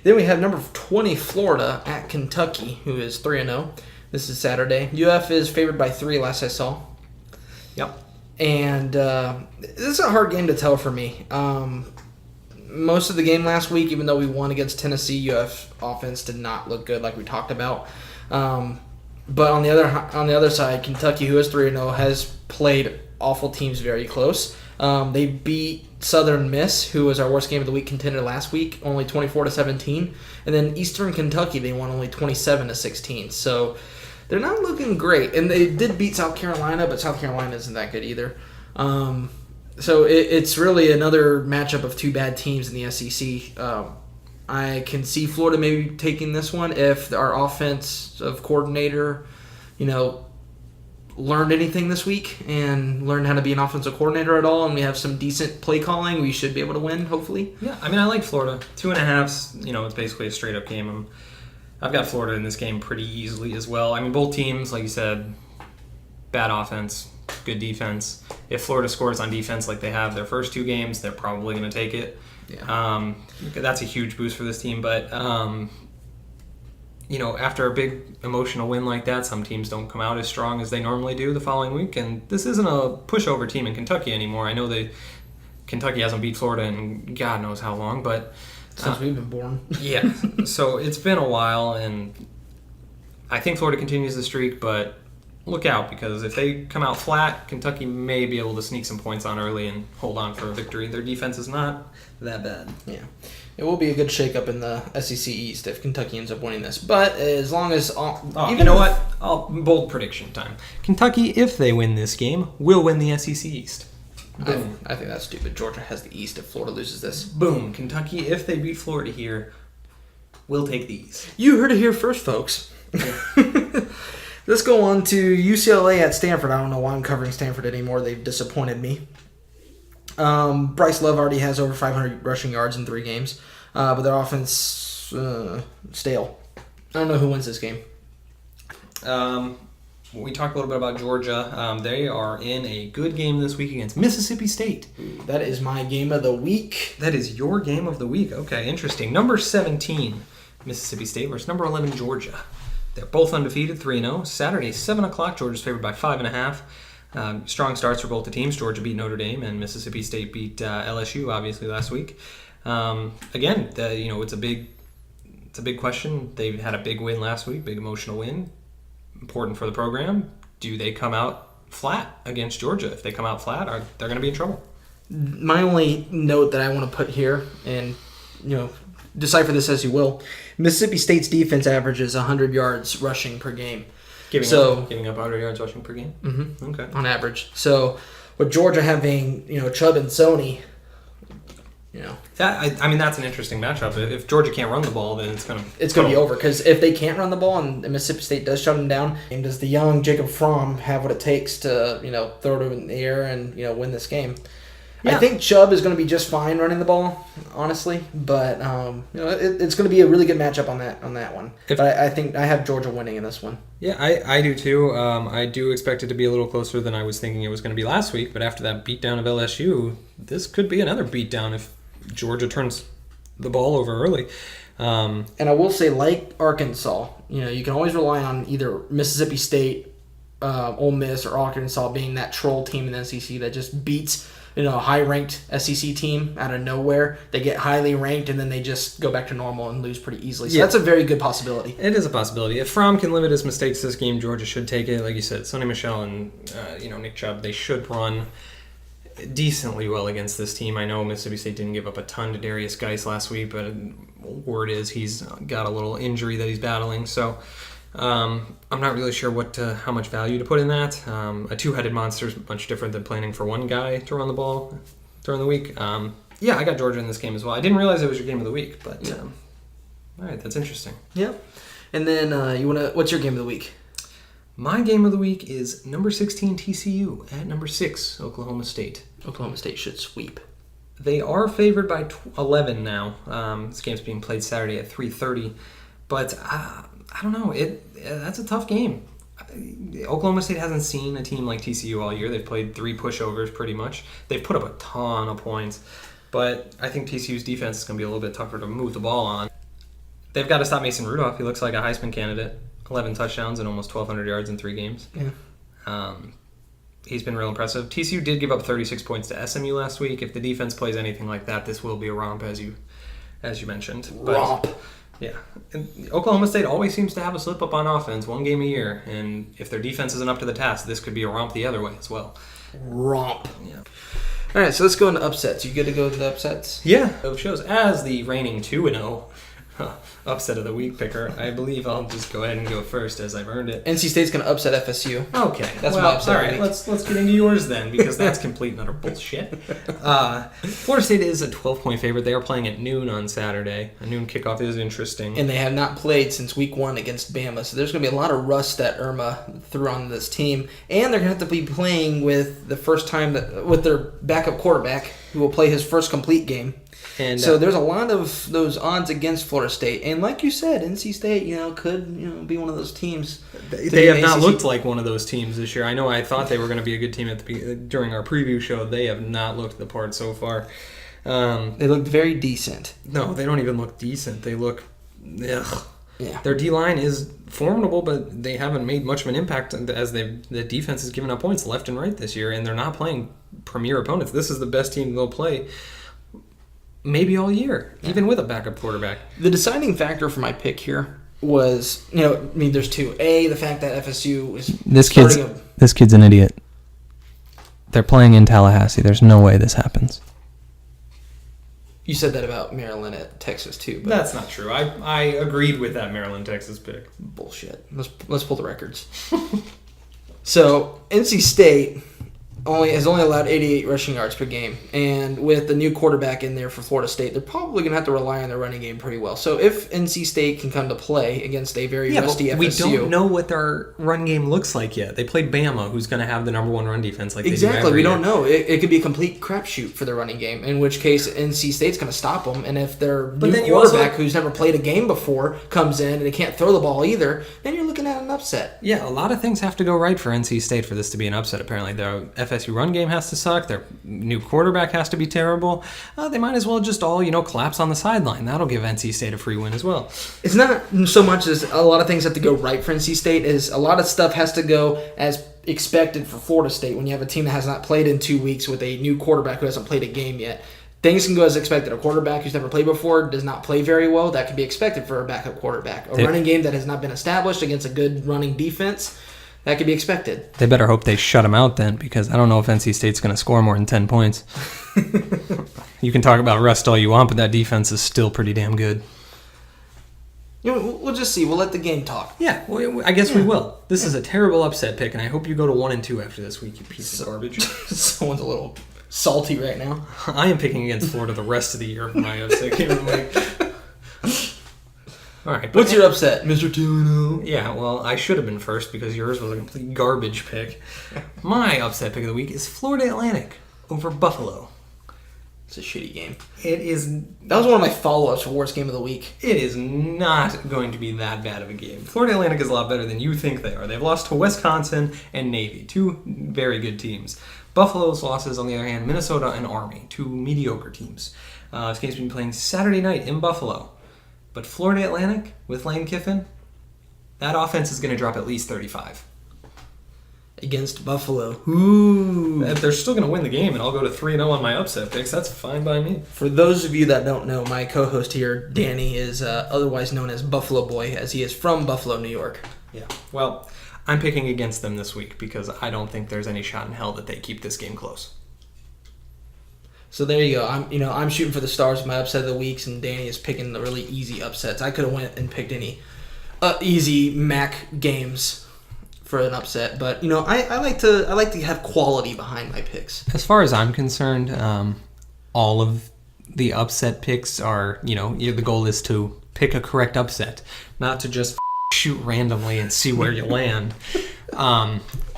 Then we have number 20, Florida, at Kentucky, who is 3-0. This is Saturday. UF is favored by 3 last I saw. Yep. And this is a hard game to tell for me. Most of the game last week, even though we won against Tennessee, UF offense did not look good like we talked about. But on the other side, Kentucky, who is 3-0, has played awful teams very close. They beat Southern Miss, who was our worst game of the week contender last week, only 24-17. And then Eastern Kentucky, they won only 27-16. So they're not looking great. And they did beat South Carolina, but South Carolina isn't that good either. So it's really another matchup of 2 bad teams in the SEC. I can see Florida maybe taking this one if our offensive coordinator, learned anything this week and learned how to be an offensive coordinator at all, and we have some decent play calling. We should be able to win, hopefully. Yeah, I mean, I like Florida. 2.5, it's basically a straight-up game. I've got Florida in this game pretty easily as well. I mean, both teams, like you said, bad offense, good defense. If Florida scores on defense like they have their first 2 games, they're probably going to take it. Yeah. That's a huge boost for this team. But, after a big emotional win like that, some teams don't come out as strong as they normally do the following week. And this isn't a pushover team in Kentucky anymore. I know Kentucky hasn't beat Florida in God knows how long, but... Since we've been born. Yeah. So it's been a while, and I think Florida continues the streak, but look out, because if they come out flat, Kentucky may be able to sneak some points on early and hold on for a victory. Their defense is not that bad. Yeah. It will be a good shakeup in the SEC East if Kentucky ends up winning this. But as long as... you know what? Bold prediction time. Kentucky, if they win this game, will win the SEC East. Boom. I think that's stupid. Georgia has the East if Florida loses this. Boom. Kentucky, if they beat Florida here, We'll take these. You heard it here first, folks. Let's go on to UCLA at Stanford. I don't know why I'm covering Stanford anymore. They've disappointed me. Bryce Love already has over 500 rushing yards in 3 games, but their offense stale. I don't know who wins this game. We talked a little bit about Georgia. They are in a good game this week against Mississippi State. That is my game of the week. That is your game of the week. Okay, interesting. Number 17, Mississippi State versus number 11, Georgia. They're both undefeated, 3-0. Saturday, 7 o'clock. Georgia's favored by 5.5. Strong starts for both the teams. Georgia beat Notre Dame, and Mississippi State beat LSU, obviously, last week. Again, it's a big question. They had a big win last week, big emotional win. Important for the program. Do they come out flat against Georgia? If they come out flat, they're going to be in trouble. My only note that I want to put here, and decipher this as you will, Mississippi State's defense averages 100 yards rushing per game. Giving up 100 yards rushing per game? Mm-hmm. Okay. On average. So with Georgia having Chubb and Sony, that's an interesting matchup. If Georgia can't run the ball, then it's going to be over. Because if they can't run the ball and Mississippi State does shut them down, and does the young Jacob Fromm have what it takes to throw it in the air and win this game? Yeah. I think Chubb is going to be just fine running the ball, honestly, but it's going to be a really good matchup on that one. But I think I have Georgia winning in this one. Yeah, I do too. I do expect it to be a little closer than I was thinking it was going to be last week. But after that beatdown of LSU, this could be another beatdown if Georgia turns the ball over early. And I will say, like Arkansas, you can always rely on either Mississippi State, Ole Miss, or Arkansas being that troll team in the SEC that just beats a high-ranked SEC team out of nowhere. They get highly ranked, and then they just go back to normal and lose pretty easily. So that's a very good possibility. It is a possibility. If Fromm can limit his mistakes this game, Georgia should take it. Like you said, Sonny Michel and Nick Chubb, they should run decently well against this team. I know Mississippi State didn't give up a ton to Darius Geis last week, but word is he's got a little injury that he's battling. So I'm not really sure how much value to put in that. A two-headed monster is much different than planning for one guy to run the ball during the week. I got Georgia in this game as well. I didn't realize it was your game of the week, but all right, that's interesting. Yeah. And then what's your game of the week? My game of the week is number 16 TCU at number 6 Oklahoma State. Oklahoma State should sweep. They are favored by 11 now. This game's being played Saturday at 3:30, but I don't know. That's a tough game. Oklahoma State hasn't seen a team like TCU all year. They've played 3 pushovers pretty much. They've put up a ton of points, but I think TCU's defense is going to be a little bit tougher to move the ball on. They've got to stop Mason Rudolph. He looks like a Heisman candidate. 11 touchdowns and almost 1,200 yards in 3 games. Yeah. He's been real impressive. TCU did give up 36 points to SMU last week. If the defense plays anything like that, this will be a romp, as you mentioned. Romp. Yeah. And Oklahoma State always seems to have a slip-up on offense, 1 game a year. And if their defense isn't up to the task, this could be a romp the other way as well. Romp. Yeah. All right, so let's go into upsets. You good to go into the upsets? Yeah. It shows as the reigning 2-0 upset of the week picker, I believe I'll just go ahead and go first as I've earned it. NC State's going to upset FSU. Okay. That's my upset. All right, let's get into yours then, because that's complete and utter bullshit. Florida State is a 12-point favorite. They are playing at noon on Saturday. A noon kickoff is interesting. And they have not played since week 1 against Bama, so there's going to be a lot of rust that Irma threw on this team. And they're going to have to be playing with the first time with their backup quarterback, who will play his first complete game. And so there's a lot of those odds against Florida State. And like you said, NC State, could be one of those teams. They have not looked like one of those teams this year. I know I thought they were going to be a good team during our preview show. They have not looked the part so far. They looked very decent. No, they don't even look decent. They look... Ugh. Yeah. Their D-line is formidable, but they haven't made much of an impact as the defense has given up points left and right this year, and they're not playing premier opponents. This is the best team they'll play maybe all year, even with a backup quarterback. The deciding factor for my pick here was, there's 2. A, the fact that FSU is This kid's an idiot. They're playing in Tallahassee. There's no way this happens. You said that about Maryland at Texas too. But that's not true. I agreed with that Maryland-Texas pick. Bullshit. Let's pull the records. So NC State has only allowed 88 rushing yards per game. And with the new quarterback in there for Florida State, they're probably going to have to rely on their running game pretty well. So if NC State can come to play against a very rusty FSU... we don't know what their run game looks like yet. They played Bama, who's going to have the number one run defense like exactly, they do every we year. don't know. It could be a complete crapshoot for their running game, in which case NC State's going to stop them. And if their new quarterback, who's never played a game before, comes in and they can't throw the ball either, then you're looking at an upset. Yeah, a lot of things have to go right for NC State for this to be an upset, apparently. Their FSU run game has to suck. Their new quarterback has to be terrible. They might as well just all, collapse on the sideline. That'll give NC State a free win as well. It's not so much as a lot of things have to go right for NC State, is a lot of stuff has to go as expected for Florida State when you have a team that has not played in 2 weeks with a new quarterback who hasn't played a game yet. Things can go as expected. A quarterback who's never played before does not play very well. That can be expected for a backup quarterback. A running game that has not been established against a good running defense, that could be expected. They better hope they shut him out then, because I don't know if NC State's going to score more than 10 points. You can talk about rust all you want, but that defense is still pretty damn good. We'll just see. We'll let the game talk. Yeah, well, I guess we will. This is a terrible upset pick, and I hope you go to 1-2 after this week, you piece of garbage. Someone's a little salty right now. I am picking against Florida the rest of the year for my upset game of the week. All right. What's your upset, Mr. 2-0? Yeah, well, I should have been first because yours was a complete garbage pick. My upset pick of the week is Florida Atlantic over Buffalo. It's a shitty game. It is. That was one of my follow-ups for worst game of the week. It is not going to be that bad of a game. Florida Atlantic is a lot better than you think they are. They've lost to Wisconsin and Navy, two very good teams. Buffalo's losses, on the other hand, Minnesota and Army, two mediocre teams. This game's been playing Saturday night in Buffalo. But Florida Atlantic, with Lane Kiffin, that offense is going to drop at least 35. Against Buffalo. Ooh. They're still going to win the game, and I'll go to 3-0 on my upset picks. That's fine by me. For those of you that don't know, my co-host here, Danny, is otherwise known as Buffalo Boy, as he is from Buffalo, New York. Yeah. Well, I'm picking against them this week because I don't think there's any shot in hell that they keep this game close. So there you go. I'm shooting for the stars with my upset of the weeks, and Danny is picking the really easy upsets. I could have went and picked any easy MAC games for an upset, but I like to have quality behind my picks. As far as I'm concerned, all of the upset picks are the goal is to pick a correct upset, not to just shoot randomly and see where you land.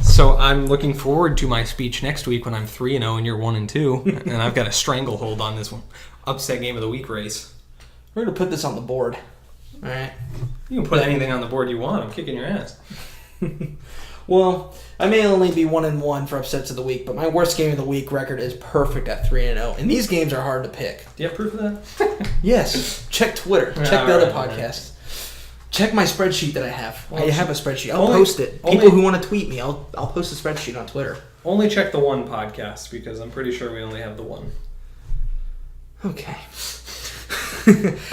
So I'm looking forward to my speech next week when I'm 3-0 and you're 1-2, and I've got a stranglehold on this one upset game of the week race. We're gonna put this on the board. All right. You can put anything on the board you want. I'm kicking your ass. Well, I may only be 1-1 for upsets of the week, but my worst game of the week record is perfect at 3-0, and these games are hard to pick. Do you have proof of that? Yes. Check Twitter. Check the other podcasts. Check my spreadsheet that I have. I have a spreadsheet. I'll post it. People who want to tweet me, I'll post a spreadsheet on Twitter. Only check the one podcast because I'm pretty sure we only have the one. Okay.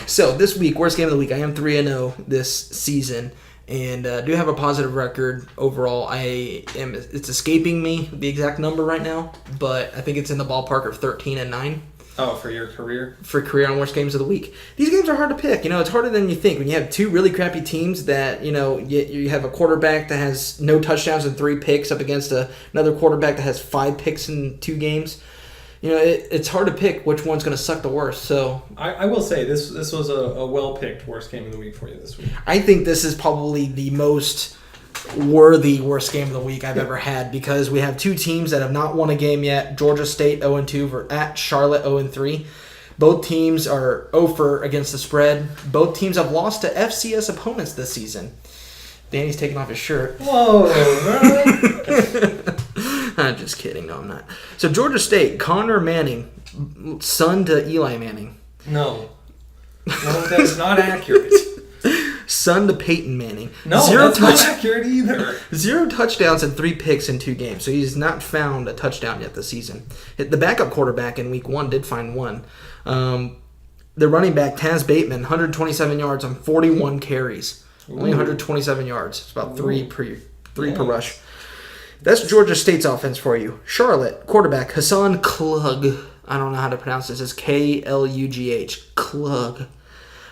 So this week, worst game of the week, I am 3-0 this season, and do have a positive record overall. It's escaping me the exact number right now, but I think it's in the ballpark of 13-9. Oh, for your career? For career on worst games of the week. These games are hard to pick. It's harder than you think. When you have two really crappy teams that, you have a quarterback that has no touchdowns and 3 picks up against another quarterback that has 5 picks in 2 games. It's hard to pick which one's going to suck the worst. So I will say, this was a well-picked worst game of the week for you this week. I think this is probably the most worthy worst game of the week I've ever had, because we have 2 teams that have not won a game yet. Georgia State 0-2 at Charlotte 0-3. Both teams are 0 against the spread. Both teams have lost to FCS opponents this season. Danny's taking off his shirt. Whoa, bro. I'm just kidding. No, I'm not. So Georgia State, Connor Manning, son to Eli Manning. No, that is not accurate. Son to Peyton Manning. No, that's not accurate either. 0 touchdowns and 3 picks in 2 games. So he's not found a touchdown yet this season. The backup quarterback in week 1 did find one. The running back, Taz Bateman, 127 yards on 41 carries. Only 127 yards. It's about 3 per rush. That's Georgia State's offense for you. Charlotte, quarterback, Hassan Klug. I don't know how to pronounce this. It's Klugh. Klug.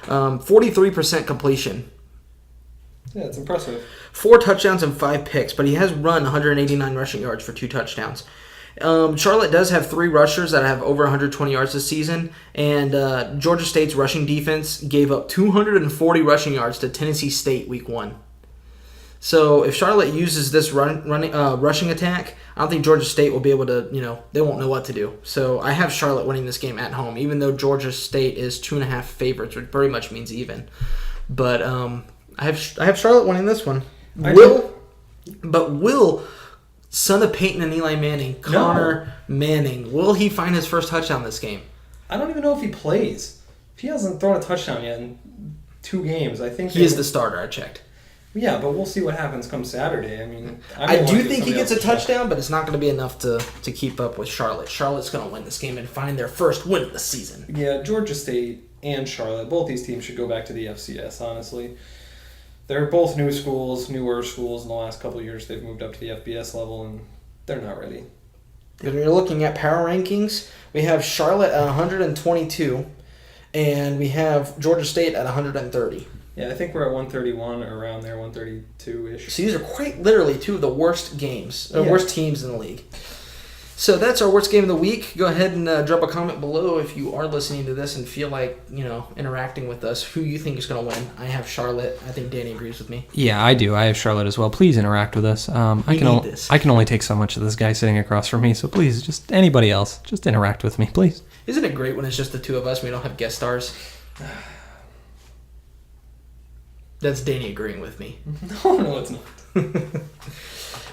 43% completion. Yeah, it's impressive. 4 touchdowns and 5 picks, but he has run 189 rushing yards for 2 touchdowns. Charlotte does have 3 rushers that have over 120 yards this season, and Georgia State's rushing defense gave up 240 rushing yards to Tennessee State week 1. So if Charlotte uses this rushing attack, I don't think Georgia State will be able to, they won't know what to do. So I have Charlotte winning this game at home, even though Georgia State is 2.5 favorites, which pretty much means even. But I have Charlotte winning this one. Will, son of Peyton and Eli Manning, Connor Manning, will he find his first touchdown this game? I don't even know if he plays. If he hasn't thrown a touchdown yet in 2 games, I think he is the starter. I checked. Yeah, but we'll see what happens come Saturday. I mean, I do think he gets a touchdown, but it's not going to be enough to keep up with Charlotte. Charlotte's going to win this game and find their first win of the season. Yeah, Georgia State and Charlotte, both these teams should go back to the FCS, honestly. They're both newer schools. In the last couple of years, they've moved up to the FBS level, and they're not ready. When you're looking at power rankings, we have Charlotte at 122, and we have Georgia State at 130. Yeah, I think we're at 131 or around there, 132-ish. So these are quite literally 2 of the worst teams in the league. So that's our worst game of the week. Go ahead and drop a comment below if you are listening to this and feel like, interacting with us, who you think is going to win. I have Charlotte. I think Danny agrees with me. Yeah, I do. I have Charlotte as well. Please interact with us. I can only take so much of this guy sitting across from me, so please, just anybody else, just interact with me, please. Isn't it great when it's just the 2 of us and we don't have guest stars? That's Danny agreeing with me. No, it's not.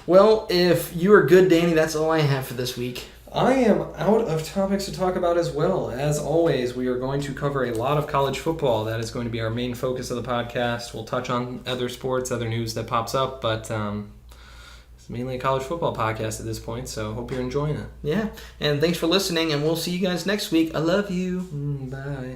Well, if you are good, Danny, that's all I have for this week. I am out of topics to talk about as well. As always, we are going to cover a lot of college football. That is going to be our main focus of the podcast. We'll touch on other sports, other news that pops up, but it's mainly a college football podcast at this point, so hope you're enjoying it. Yeah, and thanks for listening, and we'll see you guys next week. I love you. Bye.